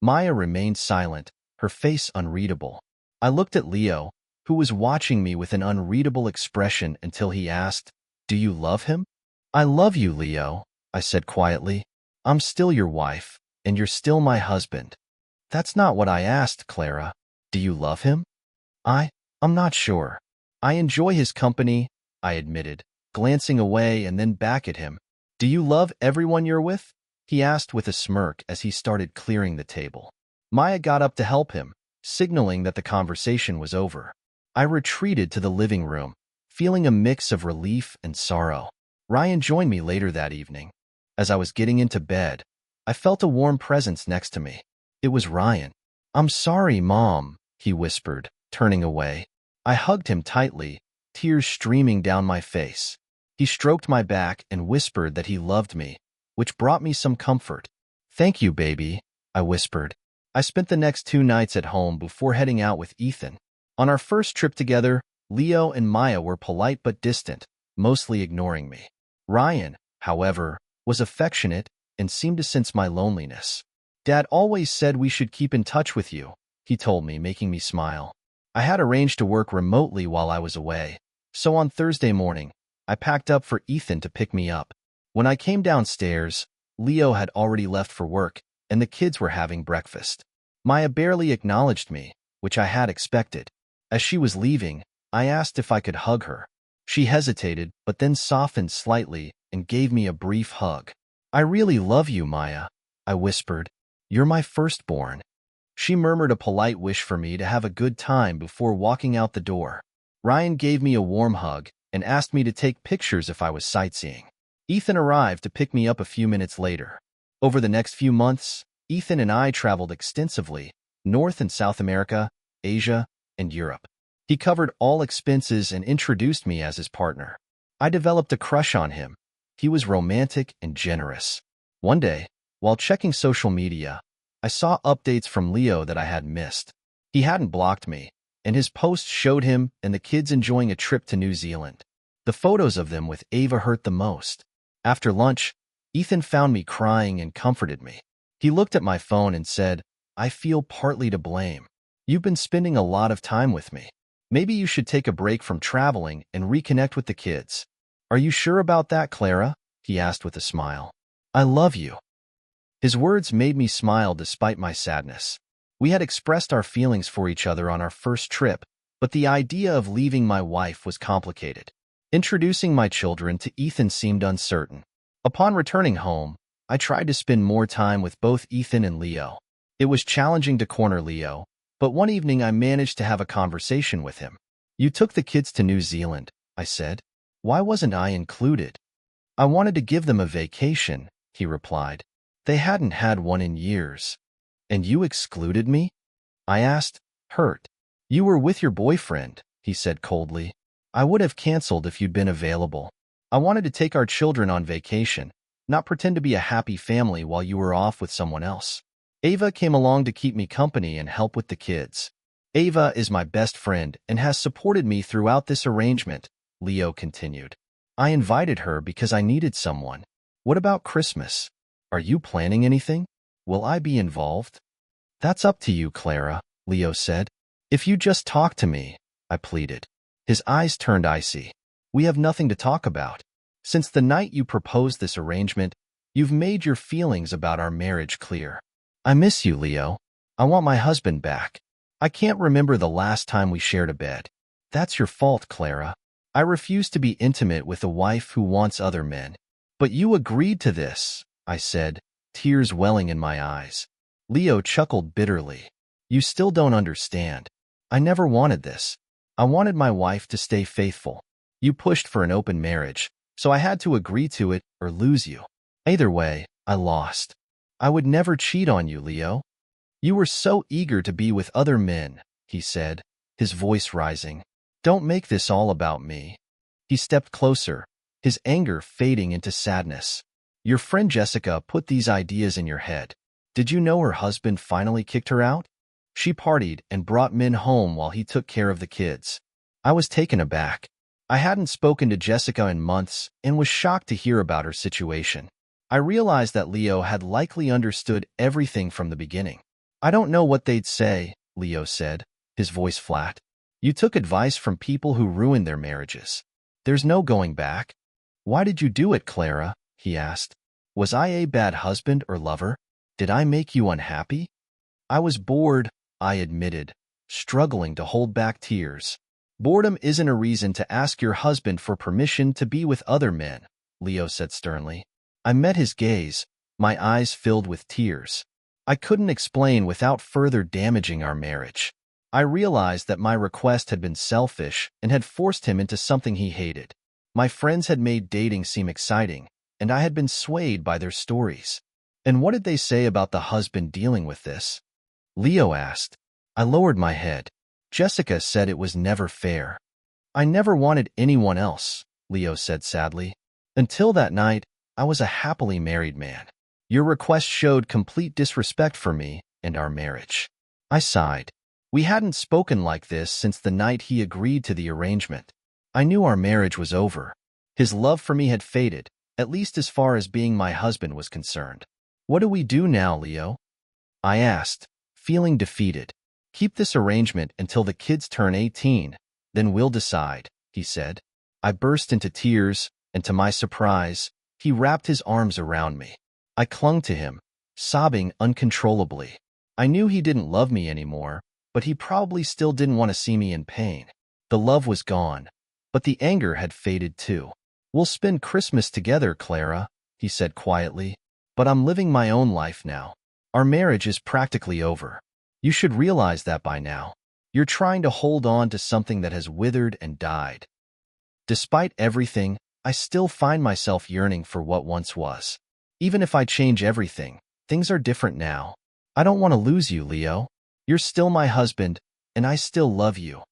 Maya remained silent, her face unreadable. I looked at Leo, who was watching me with an unreadable expression until he asked, Do you love him? I love you, Leo, I said quietly. I'm still your wife, and you're still my husband. That's not what I asked, Clara. Do you love him? I'm not sure. I enjoy his company, I admitted, glancing away and then back at him. Do you love everyone you're with? He asked with a smirk as he started clearing the table. Maya got up to help him, signaling that the conversation was over. I retreated to the living room, feeling a mix of relief and sorrow. Ryan joined me later that evening. As I was getting into bed, I felt a warm presence next to me. It was Ryan. I'm sorry, Mom, he whispered, turning away. I hugged him tightly, tears streaming down my face. He stroked my back and whispered that he loved me, which brought me some comfort. Thank you, baby, I whispered. I spent the next 2 nights at home before heading out with Ethan. On our first trip together, Leo and Maya were polite but distant, mostly ignoring me. Ryan, however, was affectionate and seemed to sense my loneliness. Dad always said we should keep in touch with you, he told me, making me smile. I had arranged to work remotely while I was away, so on Thursday morning, I packed up for Ethan to pick me up. When I came downstairs, Leo had already left for work, and the kids were having breakfast. Maya barely acknowledged me, which I had expected. As she was leaving, I asked if I could hug her. She hesitated, but then softened slightly and gave me a brief hug. I really love you, Maya, I whispered. You're my firstborn. She murmured a polite wish for me to have a good time before walking out the door. Ryan gave me a warm hug and asked me to take pictures if I was sightseeing. Ethan arrived to pick me up a few minutes later. Over the next few months, Ethan and I traveled extensively, North and South America, Asia, and Europe. He covered all expenses and introduced me as his partner. I developed a crush on him. He was romantic and generous. One day, while checking social media, I saw updates from Leo that I had missed. He hadn't blocked me, and his posts showed him and the kids enjoying a trip to New Zealand. The photos of them with Ava hurt the most. After lunch, Ethan found me crying and comforted me. He looked at my phone and said, I feel partly to blame. You've been spending a lot of time with me. Maybe you should take a break from traveling and reconnect with the kids. Are you sure about that, Clara? He asked with a smile. I love you. His words made me smile despite my sadness. We had expressed our feelings for each other on our first trip, but the idea of leaving my wife was complicated. Introducing my children to Ethan seemed uncertain. Upon returning home, I tried to spend more time with both Ethan and Leo. It was challenging to corner Leo, but one evening I managed to have a conversation with him. You took the kids to New Zealand, I said. Why wasn't I included? I wanted to give them a vacation, he replied. They hadn't had one in years. And you excluded me? I asked, hurt. You were with your boyfriend, he said coldly. I would have canceled if you'd been available. I wanted to take our children on vacation, not pretend to be a happy family while you were off with someone else. Ava came along to keep me company and help with the kids. Ava is my best friend and has supported me throughout this arrangement, Leo continued. I invited her because I needed someone. What about Christmas? Are you planning anything? Will I be involved? That's up to you, Clara, Leo said. If you just talk to me, I pleaded. His eyes turned icy. We have nothing to talk about. Since the night you proposed this arrangement, you've made your feelings about our marriage clear. I miss you, Leo. I want my husband back. I can't remember the last time we shared a bed. That's your fault, Clara. I refuse to be intimate with a wife who wants other men. But you agreed to this, I said, tears welling in my eyes. Leo chuckled bitterly. You still don't understand. I never wanted this. I wanted my wife to stay faithful. You pushed for an open marriage, so I had to agree to it or lose you. Either way, I lost. I would never cheat on you, Leo. You were so eager to be with other men, he said, his voice rising. Don't make this all about me. He stepped closer, his anger fading into sadness. Your friend Jessica put these ideas in your head. Did you know her husband finally kicked her out? She partied and brought men home while he took care of the kids. I was taken aback. I hadn't spoken to Jessica in months and was shocked to hear about her situation. I realized that Leo had likely understood everything from the beginning. I don't know what they'd say, Leo said, his voice flat. You took advice from people who ruined their marriages. There's no going back. Why did you do it, Clara? He asked. Was I a bad husband or lover? Did I make you unhappy? I was bored, I admitted, struggling to hold back tears. Boredom isn't a reason to ask your husband for permission to be with other men, Leo said sternly. I met his gaze, my eyes filled with tears. I couldn't explain without further damaging our marriage. I realized that my request had been selfish and had forced him into something he hated. My friends had made dating seem exciting, and I had been swayed by their stories. And what did they say about the husband dealing with this? Leo asked. I lowered my head. Jessica said it was never fair. I never wanted anyone else, Leo said sadly. Until that night, I was a happily married man. Your request showed complete disrespect for me and our marriage. I sighed. We hadn't spoken like this since the night he agreed to the arrangement. I knew our marriage was over. His love for me had faded, at least as far as being my husband was concerned. What do we do now, Leo? I asked, feeling defeated. Keep this arrangement until the kids turn 18, then we'll decide, he said. I burst into tears, and to my surprise, he wrapped his arms around me. I clung to him, sobbing uncontrollably. I knew he didn't love me anymore, but he probably still didn't want to see me in pain. The love was gone, but the anger had faded too. We'll spend Christmas together, Clara, he said quietly, but I'm living my own life now. Our marriage is practically over. You should realize that by now. You're trying to hold on to something that has withered and died. Despite everything, I still find myself yearning for what once was. Even if I change everything, things are different now. I don't want to lose you, Leo. You're still my husband, and I still love you.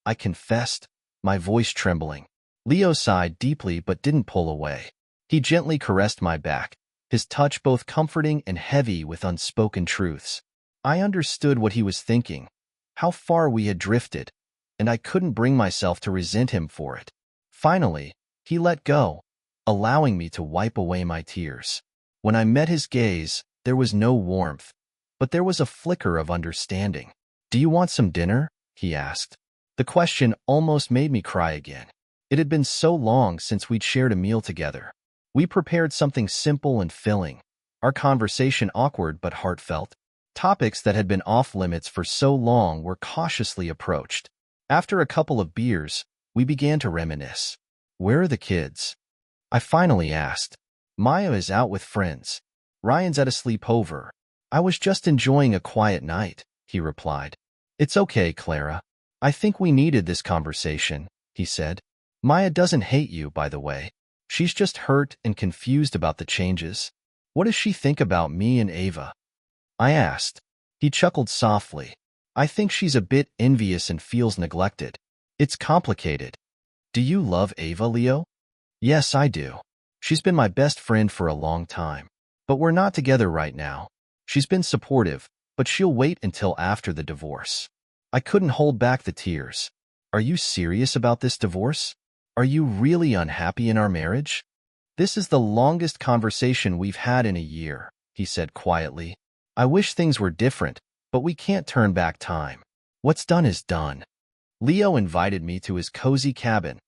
I confessed, my voice trembling. Leo sighed deeply but didn't pull away. He gently caressed my back, his touch both comforting and heavy with unspoken truths. I understood what he was thinking, how far we had drifted, and I couldn't bring myself to resent him for it. Finally, he let go, allowing me to wipe away my tears. When I met his gaze, there was no warmth, but there was a flicker of understanding. Do you want some dinner? He asked. The question almost made me cry again. It had been so long since we'd shared a meal together. We prepared something simple and filling, our conversation awkward but heartfelt. Topics that had been off-limits for so long were cautiously approached. After a couple of beers, we began to reminisce. Where are the kids? I finally asked. Maya is out with friends. Ryan's at a sleepover. I was just enjoying a quiet night, he replied. It's okay, Clara. I think we needed this conversation, he said. Maya doesn't hate you, by the way. She's just hurt and confused about the changes. What does she think about me and Ava? I asked. He chuckled softly. I think she's a bit envious and feels neglected. It's complicated. Do you love Ava, Leo? Yes, I do. She's been my best friend for a long time. But we're not together right now. She's been supportive, but she'll wait until after the divorce. I couldn't hold back the tears. Are you serious about this divorce? Are you really unhappy in our marriage? This is the longest conversation we've had in a year, he said quietly. I wish things were different, but we can't turn back time. What's done is done. Leo invited me to his cozy cabin,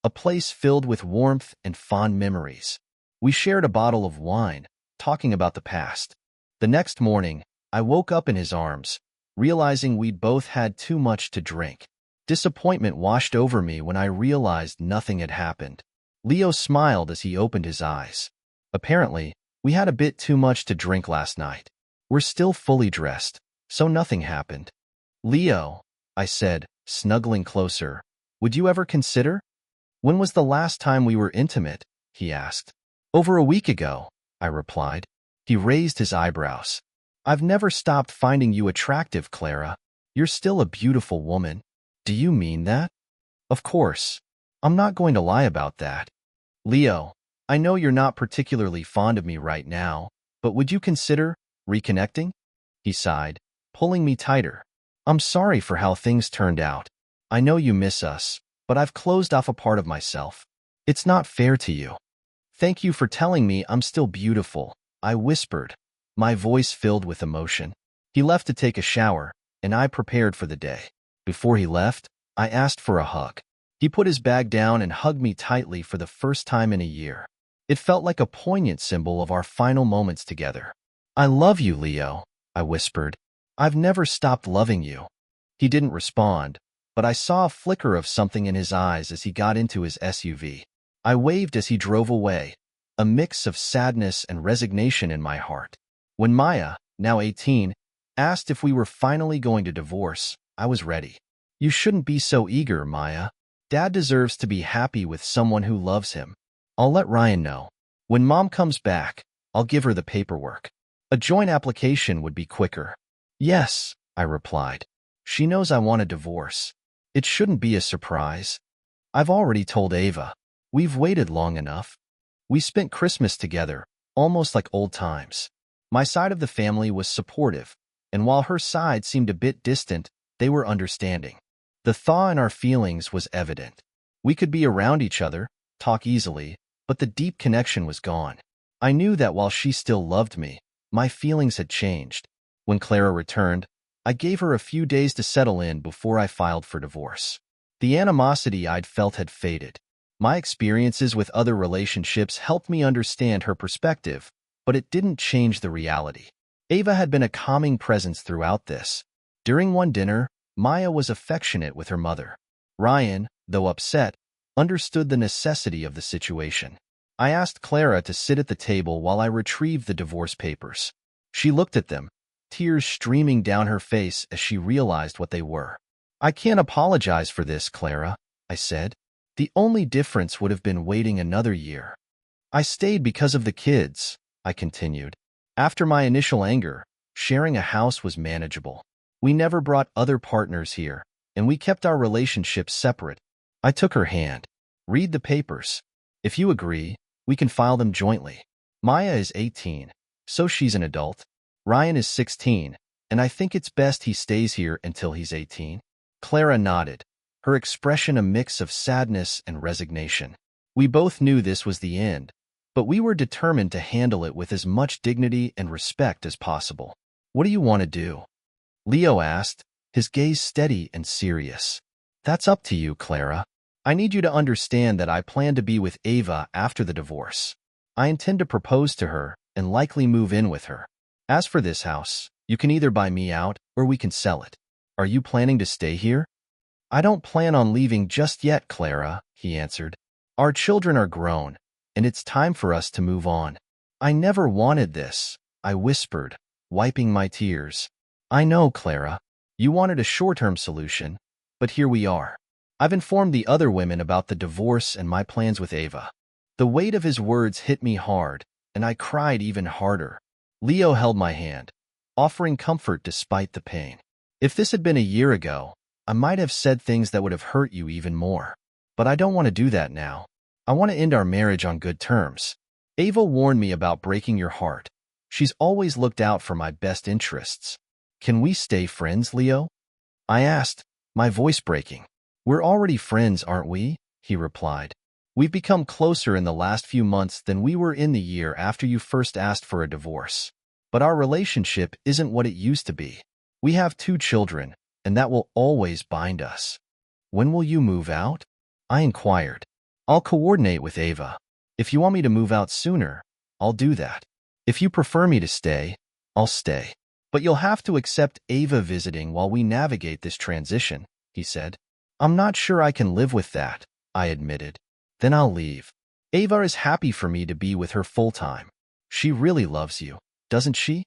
a place filled with warmth and fond memories. We shared a bottle of wine, talking about the past. The next morning, I woke up in his arms, realizing we'd both had too much to drink. Disappointment washed over me when I realized nothing had happened. Leo smiled as he opened his eyes. Apparently, we had a bit too much to drink last night. We're still fully dressed, so nothing happened. Leo, I said, snuggling closer, would you ever consider? When was the last time we were intimate? He asked. Over a week ago, I replied. He raised his eyebrows. I've never stopped finding you attractive, Clara. You're still a beautiful woman. Do you mean that? Of course. I'm not going to lie about that. Leo, I know you're not particularly fond of me right now, but would you consider reconnecting? He sighed, pulling me tighter. I'm sorry for how things turned out. I know you miss us, but I've closed off a part of myself. It's not fair to you. Thank you for telling me I'm still beautiful, I whispered, my voice filled with emotion. He left to take a shower, and I prepared for the day. Before he left, I asked for a hug. He put his bag down and hugged me tightly for the first time in a year. It felt like a poignant symbol of our final moments together. I love you, Leo, I whispered. I've never stopped loving you. He didn't respond, but I saw a flicker of something in his eyes as he got into his SUV. I waved as he drove away, a mix of sadness and resignation in my heart. When Maya, now 18, asked if we were finally going to divorce, I was ready. You shouldn't be so eager, Maya. Dad deserves to be happy with someone who loves him. I'll let Ryan know. When Mom comes back, I'll give her the paperwork. A joint application would be quicker. Yes, I replied. She knows I want a divorce. It shouldn't be a surprise. I've already told Ava. We've waited long enough. We spent Christmas together, almost like old times. My side of the family was supportive, and while her side seemed a bit distant, they were understanding. The thaw in our feelings was evident. We could be around each other, talk easily, but the deep connection was gone. I knew that while she still loved me, my feelings had changed. When Clara returned, I gave her a few days to settle in before I filed for divorce. The animosity I'd felt had faded. My experiences with other relationships helped me understand her perspective, but it didn't change the reality. Ava had been a calming presence throughout this. During one dinner, Maya was affectionate with her mother. Ryan, though upset, understood the necessity of the situation. I asked Clara to sit at the table while I retrieved the divorce papers. She looked at them, tears streaming down her face as she realized what they were. I can't apologize for this, Clara, I said. The only difference would have been waiting another year. I stayed because of the kids, I continued. After my initial anger, sharing a house was manageable. We never brought other partners here, and we kept our relationship separate. I took her hand. Read the papers. If you agree, we can file them jointly. Maya is 18, so she's an adult. Ryan is 16, and I think it's best he stays here until he's 18. Clara nodded, her expression a mix of sadness and resignation. We both knew this was the end, but we were determined to handle it with as much dignity and respect as possible. What do you want to do? Leo asked, his gaze steady and serious. That's up to you, Clara. I need you to understand that I plan to be with Ava after the divorce. I intend to propose to her and likely move in with her. As for this house, you can either buy me out or we can sell it. Are you planning to stay here? I don't plan on leaving just yet, Clara, he answered. Our children are grown, and it's time for us to move on. I never wanted this, I whispered, wiping my tears. I know, Clara. You wanted a short-term solution, but here we are. I've informed the other women about the divorce and my plans with Ava. The weight of his words hit me hard, and I cried even harder. Leo held my hand, offering comfort despite the pain. If this had been a year ago, I might have said things that would have hurt you even more. But I don't want to do that now. I want to end our marriage on good terms. Ava warned me about breaking your heart. She's always looked out for my best interests. Can we stay friends, Leo? I asked, my voice breaking. We're already friends, aren't we? He replied. We've become closer in the last few months than we were in the year after you first asked for a divorce. But our relationship isn't what it used to be. We have 2 children, and that will always bind us. When will you move out? I inquired. I'll coordinate with Ava. If you want me to move out sooner, I'll do that. If you prefer me to stay, I'll stay. But you'll have to accept Ava visiting while we navigate this transition, he said. I'm not sure I can live with that, I admitted. Then I'll leave. Ava is happy for me to be with her full-time. She really loves you, doesn't she?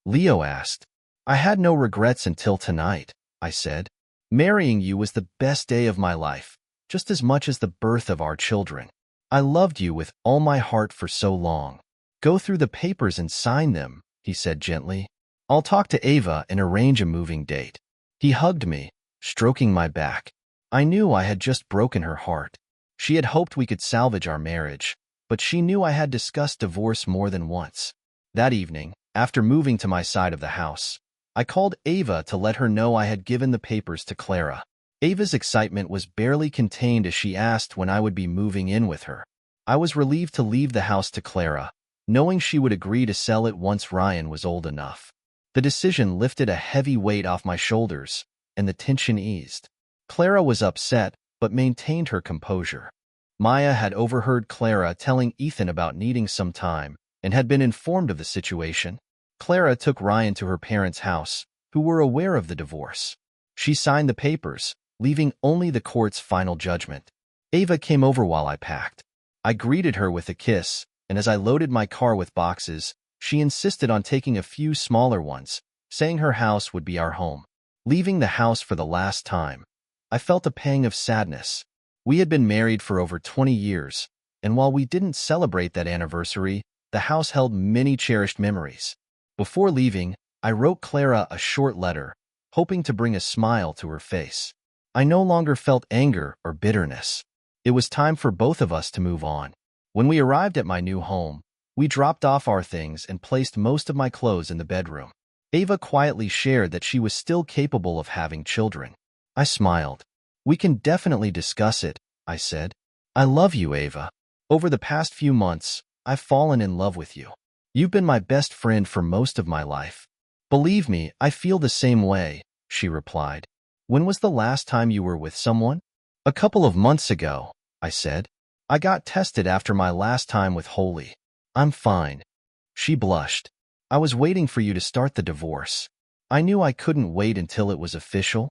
Leo asked. I had no regrets until tonight, I said. Marrying you was the best day of my life, just as much as the birth of our children. I loved you with all my heart for so long. Go through the papers and sign them, he said gently. I'll talk to Ava and arrange a moving date. He hugged me, stroking my back. I knew I had just broken her heart. She had hoped we could salvage our marriage, but she knew I had discussed divorce more than once. That evening, after moving to my side of the house, I called Ava to let her know I had given the papers to Clara. Ava's excitement was barely contained as she asked when I would be moving in with her. I was relieved to leave the house to Clara, knowing she would agree to sell it once Ryan was old enough. The decision lifted a heavy weight off my shoulders, and the tension eased. Clara was upset, but maintained her composure. Maya had overheard Clara telling Ethan about needing some time and had been informed of the situation. Clara took Ryan to her parents' house, who were aware of the divorce. She signed the papers, leaving only the court's final judgment. Ava came over while I packed. I greeted her with a kiss, and as I loaded my car with boxes, she insisted on taking a few smaller ones, saying her house would be our home. Leaving the house for the last time, I felt a pang of sadness. We had been married for over 20 years, and while we didn't celebrate that anniversary, the house held many cherished memories. Before leaving, I wrote Clara a short letter, hoping to bring a smile to her face. I no longer felt anger or bitterness. It was time for both of us to move on. When we arrived at my new home, we dropped off our things and placed most of my clothes in the bedroom. Ava quietly shared that she was still capable of having children. I smiled. We can definitely discuss it, I said. I love you, Ava. Over the past few months, I've fallen in love with you. You've been my best friend for most of my life. Believe me, I feel the same way, she replied. When was the last time you were with someone? A couple of months ago, I said. I got tested after my last time with Holy. I'm fine. She blushed. I was waiting for you to start the divorce. I knew I couldn't wait until it was official.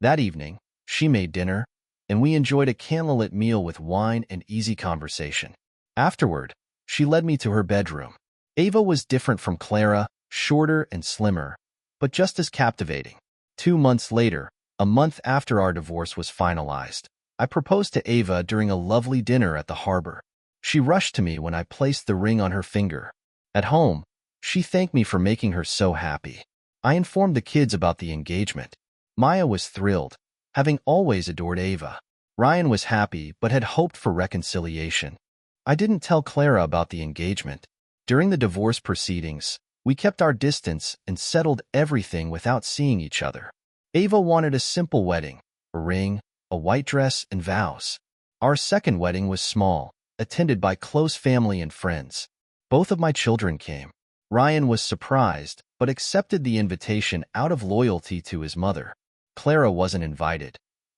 That evening, she made dinner, and we enjoyed a candlelit meal with wine and easy conversation. Afterward, she led me to her bedroom. Ava was different from Clara, shorter and slimmer, but just as captivating. 2 months later, a month after our divorce was finalized, I proposed to Ava during a lovely dinner at the harbor. She rushed to me when I placed the ring on her finger. At home, she thanked me for making her so happy. I informed the kids about the engagement. Maya was thrilled, having always adored Ava. Ryan was happy but had hoped for reconciliation. I didn't tell Clara about the engagement. During the divorce proceedings, we kept our distance and settled everything without seeing each other. Ava wanted a simple wedding, a ring, a white dress, and vows. Our second wedding was small, attended by close family and friends. Both of my children came. Ryan was surprised, but accepted the invitation out of loyalty to his mother. Clara wasn't invited.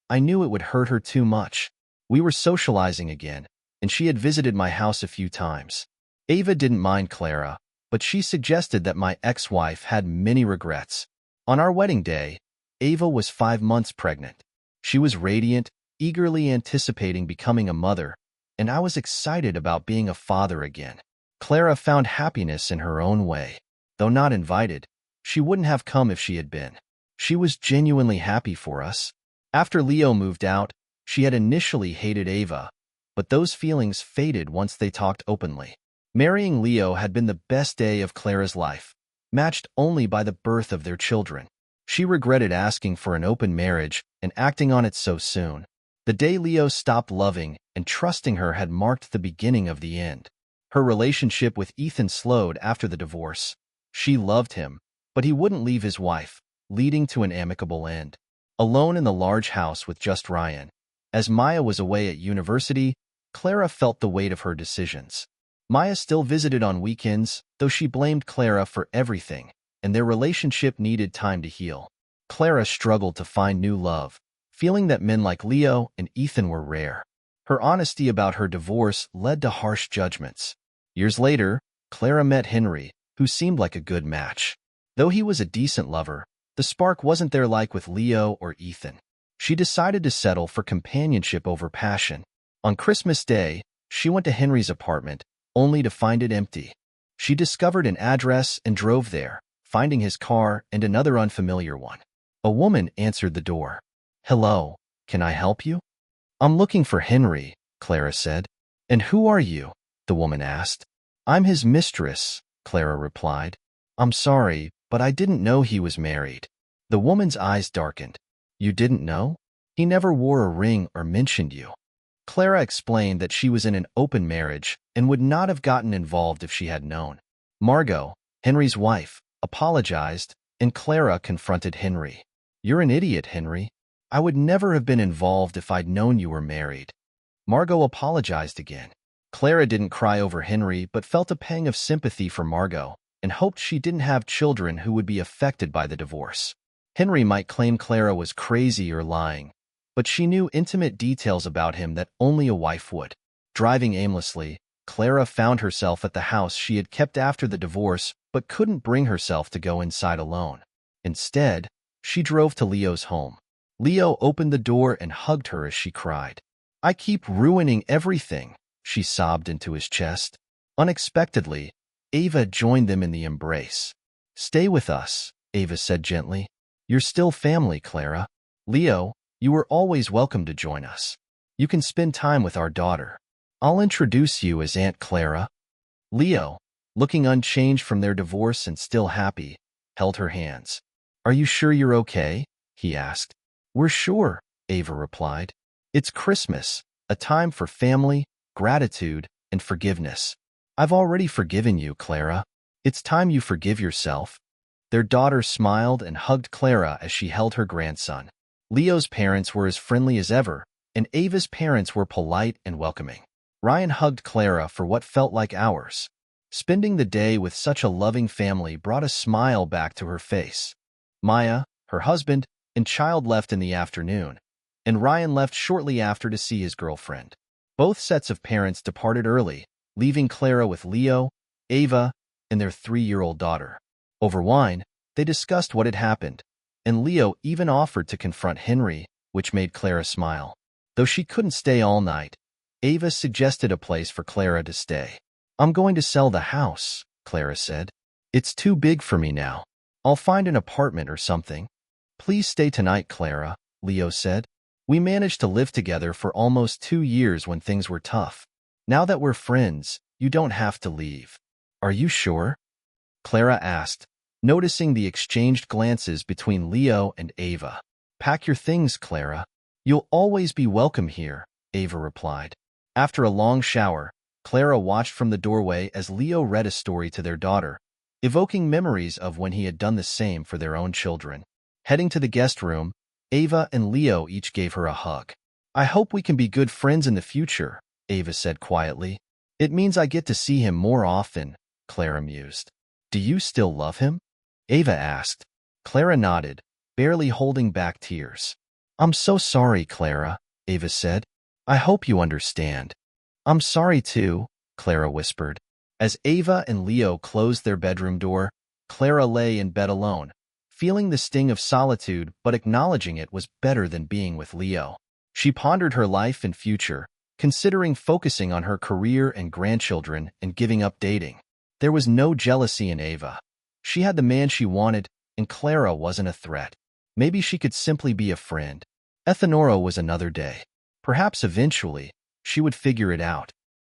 I knew it would hurt her too much. We were socializing again, and she had visited my house a few times. Ava didn't mind Clara, but she suggested that my ex-wife had many regrets. On our wedding day, Ava was 5 months pregnant. She was radiant, eagerly anticipating becoming a mother, and I was excited about being a father again. Clara found happiness in her own way. Though not invited, she wouldn't have come if she had been. She was genuinely happy for us. After Leo moved out, she had initially hated Ava, but those feelings faded once they talked openly. Marrying Leo had been the best day of Clara's life, matched only by the birth of their children. She regretted asking for an open marriage and acting on it so soon. The day Leo stopped loving and trusting her had marked the beginning of the end. Her relationship with Ethan slowed after the divorce. She loved him, but he wouldn't leave his wife, leading to an amicable end. Alone in the large house with just Ryan, as Maya was away at university, Clara felt the weight of her decisions. Maya still visited on weekends, though she blamed Clara for everything, and their relationship needed time to heal. Clara struggled to find new love, feeling that men like Leo and Ethan were rare. Her honesty about her divorce led to harsh judgments. Years later, Clara met Henry, who seemed like a good match. Though he was a decent lover, the spark wasn't there like with Leo or Ethan. She decided to settle for companionship over passion. On Christmas Day, she went to Henry's apartment, only to find it empty. She discovered an address and drove there, finding his car and another unfamiliar one. A woman answered the door. "Hello, can I help you?" "I'm looking for Henry," Clara said. "And who are you?" the woman asked. "I'm his mistress," Clara replied. "I'm sorry, but I didn't know he was married." The woman's eyes darkened. "You didn't know? He never wore a ring or mentioned you." Clara explained that she was in an open marriage and would not have gotten involved if she had known. Margot, Henry's wife, apologized, and Clara confronted Henry. "You're an idiot, Henry. I would never have been involved if I'd known you were married." Margot apologized again. Clara didn't cry over Henry but felt a pang of sympathy for Margot and hoped she didn't have children who would be affected by the divorce. Henry might claim Clara was crazy or lying, but she knew intimate details about him that only a wife would. Driving aimlessly, Clara found herself at the house she had kept after the divorce but couldn't bring herself to go inside alone. Instead, she drove to Leo's home. Leo opened the door and hugged her as she cried. "I keep ruining everything," she sobbed into his chest. Unexpectedly, Ava joined them in the embrace. "Stay with us," Ava said gently. "You're still family, Clara. Leo, you are always welcome to join us. You can spend time with our daughter. I'll introduce you as Aunt Clara." Leo, looking unchanged from their divorce and still happy, held her hands. "Are you sure you're okay?" he asked. "We're sure," Ava replied. "It's Christmas, a time for family, gratitude, and forgiveness. I've already forgiven you, Clara. It's time you forgive yourself." Their daughter smiled and hugged Clara as she held her grandson. Leo's parents were as friendly as ever, and Ava's parents were polite and welcoming. Ryan hugged Clara for what felt like hours. Spending the day with such a loving family brought a smile back to her face. Maya, her husband, and child left in the afternoon, and Ryan left shortly after to see his girlfriend. Both sets of parents departed early, leaving Clara with Leo, Ava, and their 3-year-old daughter. Over wine, they discussed what had happened, and Leo even offered to confront Henry, which made Clara smile. Though she couldn't stay all night, Ava suggested a place for Clara to stay. "I'm going to sell the house," Clara said. "It's too big for me now. I'll find an apartment or something." "Please stay tonight, Clara," Leo said. "We managed to live together for almost 2 years when things were tough. Now that we're friends, you don't have to leave." "Are you sure?" Clara asked, noticing the exchanged glances between Leo and Ava. "Pack your things, Clara. You'll always be welcome here," Ava replied. After a long shower, Clara watched from the doorway as Leo read a story to their daughter, evoking memories of when he had done the same for their own children. Heading to the guest room, Ava and Leo each gave her a hug. "I hope we can be good friends in the future," Ava said quietly. "It means I get to see him more often," Clara mused. "Do you still love him?" Ava asked. Clara nodded, barely holding back tears. "I'm so sorry, Clara," Ava said. "I hope you understand." "I'm sorry too," Clara whispered. As Ava and Leo closed their bedroom door, Clara lay in bed alone, feeling the sting of solitude but acknowledging it was better than being with Leo. She pondered her life and future, considering focusing on her career and grandchildren and giving up dating. There was no jealousy in Ava. She had the man she wanted, and Clara wasn't a threat. Maybe she could simply be a friend. Ethanora was another day. Perhaps eventually, she would figure it out.